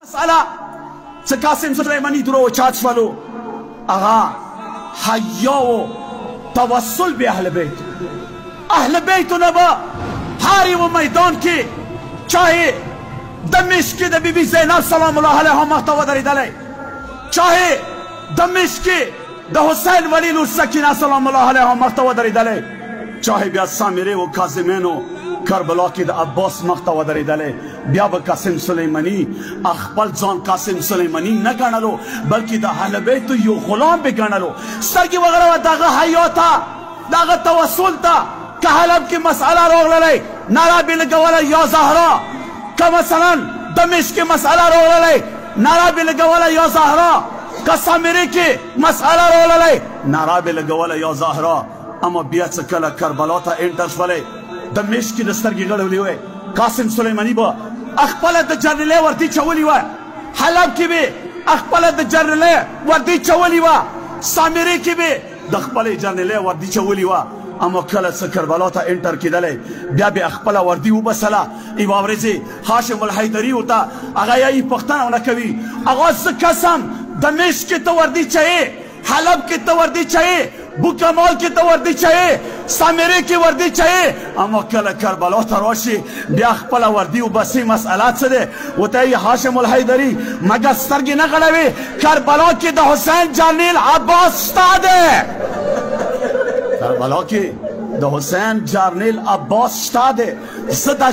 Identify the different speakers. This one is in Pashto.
Speaker 1: مسألة قاسم سليماني درو چات شولو اغا حیا و توسل به اهل بیت نبا هاری و میدان کی چاہے دمشق کی بی بی زینب سلام الله علیها محتوا دریدلی چاہے دمشق کی حسین ولی السکینه سلام الله علیها محتوا دریدلی چاہے بیا سامره و کاظمین و کربلا کی عباس محتوا دریدلی بیا به قاسم سلیمانی خپل ځان قاسم سلیمانی نه ګڼلو بلکې د اهل بیت یو غلام به ګڼلو سترګې وغړوه دغه حیا ته دغه توسل ته که حلب کې مسئله راغللی ناره به لګوله یا زهرا که مثلا دمشق کې مسئله راغللی ناره به لګوله یا زهرا که سامره کې مسئله راغللی ناره به لګوله یا زهرا اما بیا څه کله کربلا ته انټر شولې دمشق کې د سترګې غړولې وې قاسم سلیمانی به خپله د جرنیلۍ وردي چولې وه حلب کې به خپله د جرنیلۍ وردي چولې وه سامرې کې به د خپلې جرنیلۍ وردي چولې وه اما کله څه کربلا ته انټر کېدلی بیا به خپله وردي وبسله یوه ورځې هاشم الحیدري ورته هغه یې پوښتنه ونه کوي هغه زه قسم دمشق کې ته وردي چیې حلب کې ته وردي چیې بوکمال کې ته وردي چیې سامره کې وردي چیې اما کله کربلا ته راشي بیا خپله وردي وبسې مسئله څه دی ورته یې هاشم الحیدري مګر سترګې نه غړوې کربلا کې د حسین جرنیل عباس شته دی کربلا کې د حسین جرنیل عباس شته دی زه دا